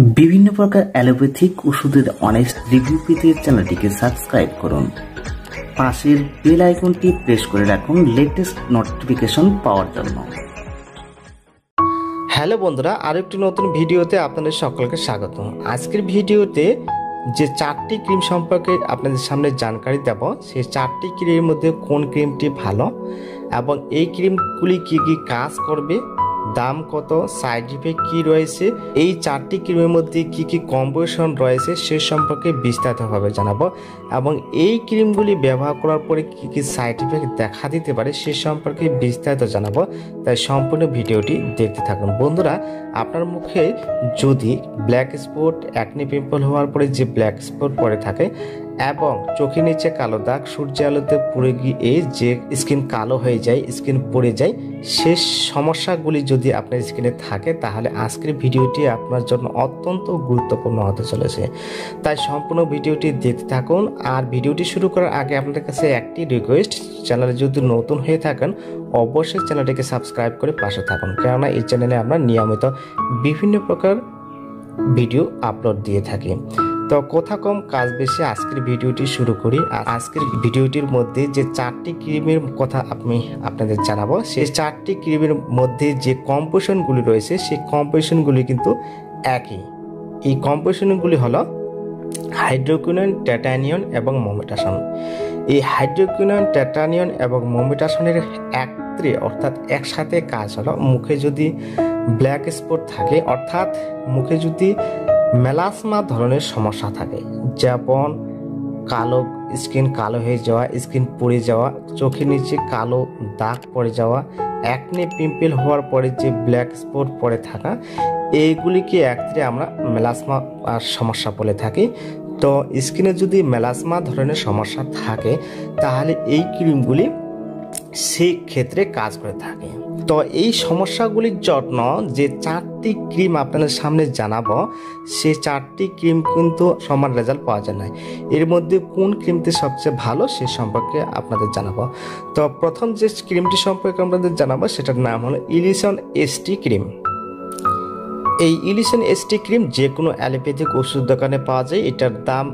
বিভিন্ন প্রকার অ্যালোপ্যাথিক ওষুধের অনেস্ট রিভিউ পেতে চ্যানেলটিকে সাবস্ক্রাইব করুন। পাশের বেল আইকনটি প্রেস করে রাখুন লেটেস্ট নোটিফিকেশন পাওয়ার জন্য। হ্যালো বন্ধুরা, আরও একটি নতুন ভিডিওতে আপনাদের সকলকে স্বাগত। আজকের ভিডিওতে যে 4টি ক্রিম সম্পর্কে আপনাদের সামনে জানকারি দেব, সেই 4টি ক্রিমের মধ্যে কোন ক্রিমটি ভালো এবং এই ক্রিমগুলি কি কি কাজ করবে, দাম কত, সাইড ইফেক্ট কী রয়েছে, এই 4টি ক্রিমের মধ্যে কি কি কম্বিনেশন রয়েছে সে সম্পর্কে বিস্তারিতভাবে জানাবো এবং এই ক্রিমগুলি ব্যবহার করার পরে কি কি সাইড ইফেক্ট দেখা দিতে পারে সে সম্পর্কে বিস্তারিত জানাবো। তাই সম্পূর্ণ ভিডিওটি দেখতে থাকুন। বন্ধুরা, আপনার মুখে যদি ব্ল্যাক স্পট, অ্যাকনি পিম্পল হওয়ার পরে যে ব্ল্যাক স্পট পড়ে থাকে এবং চোখের নিচে কালো দাগ, সূর্যের আলোতে পুড়ে গিয়ে যে স্কিন কালো হয়ে যায়, স্কিন পড়ে যায়, সে সমস্যাগুলি যদি আপনার স্কিনে থাকে তাহলে আজকের ভিডিওটি আপনার জন্য অত্যন্ত গুরুত্বপূর্ণ হতে চলেছে। তাই সম্পূর্ণ ভিডিওটি দেখতে থাকুন। আর ভিডিওটি শুরু করার আগে আপনাদের কাছে একটি রিকোয়েস্ট, চ্যানেলে যদি নতুন হয়ে থাকেন অবশ্যই চ্যানেলটিকে সাবস্ক্রাইব করে পাশে থাকুন, কেননা এই চ্যানেলে আমরা নিয়মিত বিভিন্ন প্রকার ভিডিও আপলোড দিয়ে থাকি। তো কথা কম কাজ বেশি, আজকের ভিডিওটি শুরু করি। আর আজকের ভিডিওটির মধ্যে যে 4টি ক্রিমের কথা আমি আপনাদের জানাবো, সেই 4টি ক্রিমের মধ্যে যে কম্পোজিশনগুলি রয়েছে সেই কম্পোজিশনগুলি কিন্তু একই। এই কম্পোজিশনগুলি হলো হাইড্রোকুইনন, টাইটানিয়ন এবং মোমেটাসন। এই হাইড্রোকুইনন, টাইটানিয়ন এবং মোমেটাসনের অর্থাৎ একসাথে কাজ হলো, মুখে যদি ব্ল্যাক স্পট থাকে অর্থাৎ মুখে যদি মেলাসমা ধরনের সমস্যা থাকে, যেমন কালো স্কিন কালো হয়ে যাওয়া, স্কিন পড়ে যাওয়া, চোখের নিচে কালো দাগ পড়ে যাওয়া, অ্যাকনে পিম্পল হওয়ার পরে যে ব্ল্যাক স্পট পড়ে থাকা, এইগুলিকে একত্রে আমরা মেলাসমা সমস্যা বলে থাকি। তো স্কিনে যদি মেলাসমা ধরনের সমস্যা থাকে তাহলে এই ক্রিমগুলি সেই ক্ষেত্রে কাজ করে থাকে। তো এই সমস্যাগুলির জন্য যে 4টি ক্রিম আপনাদের সামনে জানাবো, সেই 4টি ক্রিম কিন্তু সমান রেজাল্ট পাওয়া যায় না। এর মধ্যে কোন ক্রিমটি সবচেয়ে ভালো সে সম্পর্কে আপনাদের জানাবো। তো প্রথম যে ক্রিমটি সম্পর্কে আপনাদের জানাবো সেটার নাম হলো ইলিশন এসটি ক্রিম। এই ইলিশন এসটি ক্রিম যে কোনো অ্যালোপ্যাথিক ওষুধ দোকানে পাওয়া যায়। এটার দাম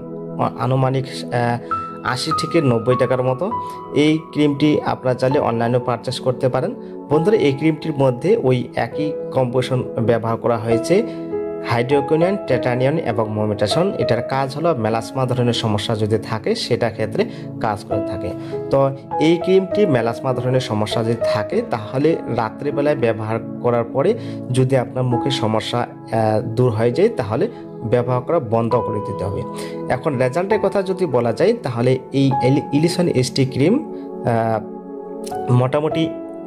আনুমানিক 80 থেকে 90 টাকার মতো। এই ক্রিমটি আপনারা চাইলে অনলাইনেও পারচেস করতে পারেন। বন্ধুরা, এই ক্রিমটির মধ্যে ওই একই কম্পোজিশন ব্যবহার করা হয়েছে, হাইড্রোকুইনন, টাইটানিয়ন এবং মোমেটাসন। এটার কাজ হলো মেলাসমা ধরনের সমস্যা যদি থাকে সেটা ক্ষেত্রে কাজ করে থাকে। তো এই ক্রিমটি মেলাসমা ধরনের সমস্যা যদি থাকে তাহলে রাত্রিবেলায় ব্যবহার করার পরে যদি আপনার মুখের সমস্যা দূর হয়ে যায় তাহলে ব্যবহার করা বন্ধ করে দিতে হবে। এখন রেজাল্টের কথা যদি বলা যায় তাহলে এই ইলিশন এসটি ক্রিম মোটামুটি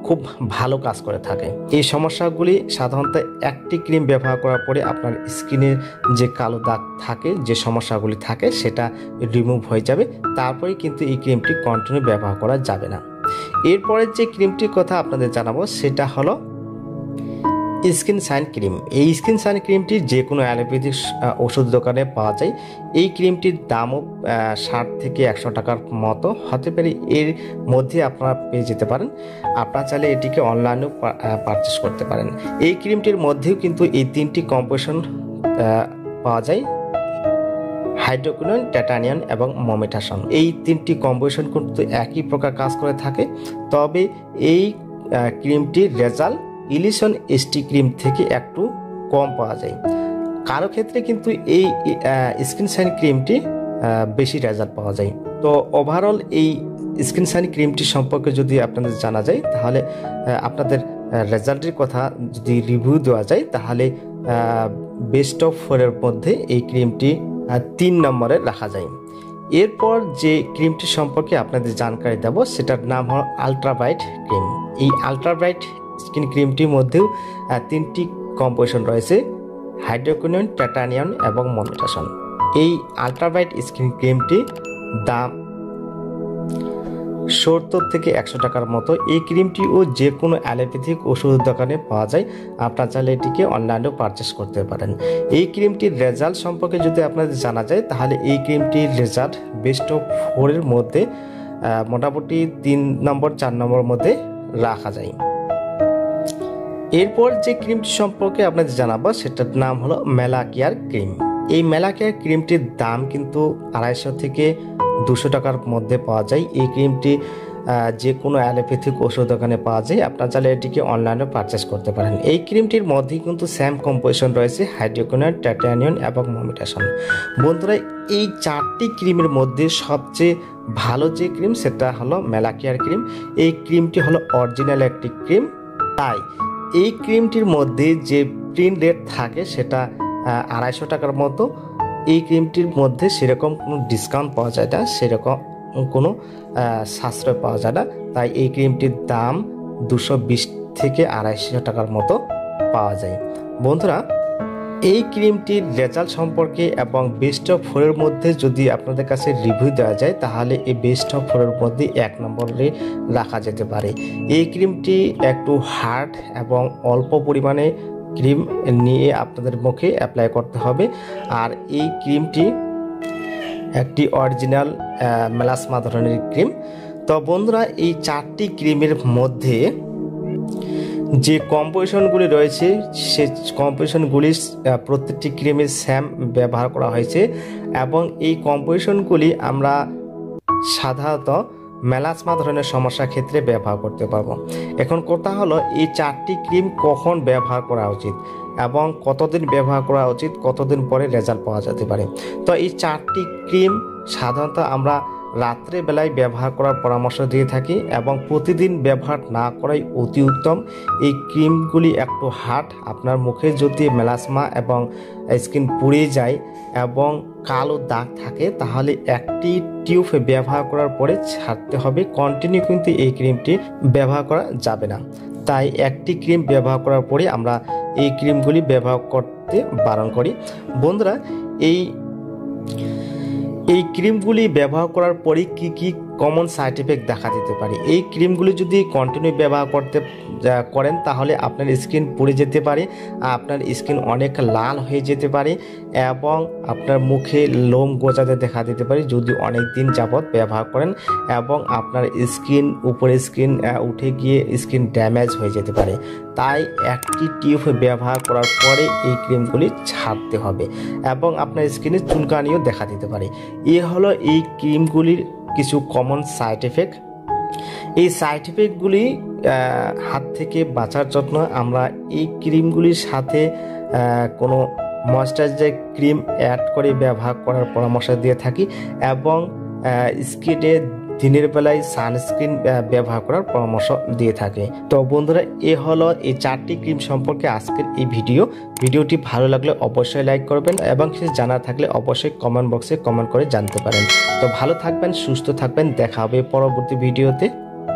খুব ভালো কাজ করে থাকে। এই সমস্যাগুলি সাধারণত একটি ক্রিম ব্যবহার করার পরে আপনার স্কিনের যে কালো দাগ থাকে, যে সমস্যাগুলি থাকে সেটা রিমুভ হয়ে যাবে। তারপরে কিন্তু এই ক্রিমটি কন্টিনিউ ব্যবহার করা যাবে না। এরপরে যে ক্রিমটির কথা আপনাদের জানাবো সেটা হলো স্কিন শাইন ক্রিম। এই স্কিন শাইন ক্রিমটি যে কোনো অ্যালোপ্যাথিক ওষুধ দোকানে পাওয়া যায়। এই ক্রিমটির দামও 60 থেকে 100 টাকার মতো হতে পারে, এর মধ্যে আপনারা পেয়ে যেতে পারেন। আপনারা চাইলে এটিকে অনলাইনেও পারচেস করতে পারেন। এই ক্রিমটির মধ্যেও কিন্তু এই 3টি কম্পোজিশন পাওয়া যায়, হাইড্রোকুইনন, টাইটানিয়ন এবং মোমেটাসন। এই 3টি কম্পোজিশন কিন্তু একই প্রকার কাজ করে থাকে। তবে এই ক্রিমটির রেজাল্ট ইলিশন এসটি ক্রিম থেকে একটু কম পাওয়া যায়। কারো ক্ষেত্রে কিন্তু এই স্কিন শাইন ক্রিমটি বেশি রেজাল্ট পাওয়া যায়। তো ওভারঅল এই স্কিন শাইন ক্রিমটি সম্পর্কে যদি আপনাদের জানা যায় তাহলে আপনাদের রেজাল্টের কথা যদি রিভিউ দেওয়া যায় তাহলে বেস্ট অফ 4-এর মধ্যে এই ক্রিমটি 3 নম্বরে রাখা যায়। এরপর যে ক্রিমটি সম্পর্কে আপনাদের জানকারি দেব সেটার নাম হল আলট্রাব্রাইট ক্রিম। এই আলট্রাব্রাইট স্কিন ক্রিমটির মধ্যেও 3টি কম্পোজিশন রয়েছে, হাইড্রোকুইনন, টাইটানিয়ন এবং মোমেটাসন। এই আলট্রাব্রাইট স্কিন ক্রিমটি দাম 70 থেকে 100 টাকার মতো। এই ক্রিমটিও যে কোনো অ্যালোপ্যাথিক ওষুধ দোকানে পাওয়া যায়। আপনারা চাইলে এটিকে অনলাইনেও পারচেস করতে পারেন। এই ক্রিমটির রেজাল্ট সম্পর্কে যদি আপনাদের জানা যায় তাহলে এই ক্রিমটির রেজাল্ট বেস্ট অফ 4-এর মধ্যে মোটামুটি 3 নম্বর 4 নম্বরের মধ্যে রাখা যায়। এরপর যে ক্রিমটি সম্পর্কে আপনাদের জানাবো সেটার নাম হলো মেলাকেয়ার ক্রিম। এই মেলাকেয়ার ক্রিমটির দাম কিন্তু 250 থেকে 200 টাকার মধ্যে পাওয়া যায়। এই ক্রিমটি যে কোনো অ্যালোপ্যাথিক ওষুধ দোকানে পাওয়া যায়, আপনারা চাইলে এটিকে অনলাইনে পারচেস করতে পারেন। এই ক্রিমটির মধ্যে কিন্তু সেম কম্পোজিশন রয়েছে হাইড্রোকুইনন, টাইটানিয়াম এবং মমিটাসন। বন্ধুরা, এই 4টি ক্রিমের মধ্যে সবচেয়ে ভালো যে ক্রিম সেটা হলো মেলাকেয়ার ক্রিম। এই ক্রিমটি হলো অরিজিনাল একটি ক্রিম, তাই এই ক্রিমটির মধ্যে যে প্রিন্ট রেট থাকে সেটা 250 টাকার মতো। এই ক্রিমটির মধ্যে সেরকম কোনো ডিসকাউন্ট পাওয়া যায় না, সেরকম কোনো সাশ্রয় পাওয়া যায় না, তাই এই ক্রিমটির দাম 220 থেকে 250 টাকার মতো পাওয়া যায়। বন্ধুরা, এই ক্রিমটির রেজাল্ট সম্পর্কে এবং বেস্ট অফ 4-এর মধ্যে যদি আপনাদের কাছে রিভিউ দেওয়া যায় তাহলে এই বেস্ট অফ 4-এর মধ্যে 1 নম্বরে রাখা যেতে পারে। এই ক্রিমটি একটু হার্ড এবং অল্প পরিমাণে ক্রিম নিয়ে আপনাদের মুখে অ্যাপ্লাই করতে হবে। আর এই ক্রিমটি একটি অরিজিনাল মেলাসমা ধরনের ক্রিম। তো বন্ধুরা, এই 4টি ক্রিমের মধ্যে যে কম্পোজিশনগুলি রয়েছে সে কম্পোজিশনগুলি প্রত্যেকটি ক্রিমে সেম ব্যবহার করা হয়েছে এবং এই কম্পোজিশনগুলি আমরা সাধারণত মেলাসমা ধরনের সমস্যার ক্ষেত্রে ব্যবহার করতে পারবো। এখন কথা হলো এই 4টি ক্রিম কখন ব্যবহার করা উচিত এবং কতদিন ব্যবহার করা উচিত, কতদিন পরে রেজাল্ট পাওয়া যেতে পারে। তো এই 4টি ক্রিম সাধারণত আমরা রাত্রে বেলায় ব্যবহার করার পরামর্শ দিয়ে থাকি এবং প্রতিদিন ব্যবহার না করাই অতি উত্তম। এই ক্রিমগুলি একটু হার্ড, আপনার মুখে যদি মেলাসমা এবং স্কিন পুড়ে যায় এবং কালো দাগ থাকে তাহলে একটি টিউব ব্যবহার করার পরে ছাড়তে হবে, কন্টিনিউ কিন্তু এই ক্রিমটি ব্যবহার করা যাবে না। তাই একটি ক্রিম ব্যবহার করার পরে আমরা এই ক্রিমগুলি ব্যবহার করতে বারণ করি। বন্ধুরা, এই ক্রিমগুলি ব্যবহার করার পরে কি কি কমন সাইড এফেক্ট দেখা দিতে পারে। এই ক্রিমগুলি যদি কন্টিনিউ ব্যবহার করেন তাহলে আপনার স্কিন পুড়ে যেতে পারে, আপনার স্কিন অনেক লাল হয়ে যেতে পারে এবং আপনার মুখে লোম গোজাতে দেখা দিতে পারে যদি অনেক দিন যাবৎ ব্যবহার করেন, এবং আপনার স্কিন উপরে স্কিন উঠে গিয়ে স্কিন ড্যামেজ হয়ে যেতে পারে। তাই একটি টিউব ব্যবহার করার পরে এই ক্রিমগুলি ছাড়তে হবে এবং আপনার স্কিনে চুলকানিও দেখা দিতে পারে। এ হলো এই ক্রিমগুলির কিছু কমন সাইড এফেক্ট। এই সাইড এফেক্টগুলি হাত থেকে বাঁচার জন্য আমরা এই ক্রিমগুলির সাথে কোনো ময়েশ্চারাইজার ক্রিম অ্যাড করে ব্যবহার করার পরামর্শ দিয়ে থাকি এবং স্কিনে দিনের বেলায় সানস্ক্রিন ব্যবহার করার পরামর্শ দিয়ে থাকে। তো বন্ধুরা, এ হলো এই 4টি ক্রিম সম্পর্কে আজকের এই ভিডিওটি ভালো লাগলে অবশ্যই লাইক করবেন এবং কিছু জানার থাকলে অবশ্যই কমেন্ট বক্সে কমেন্ট করে জানতে পারেন। তো ভালো থাকবেন, সুস্থ থাকবেন, দেখা হবে পরবর্তী ভিডিওতে।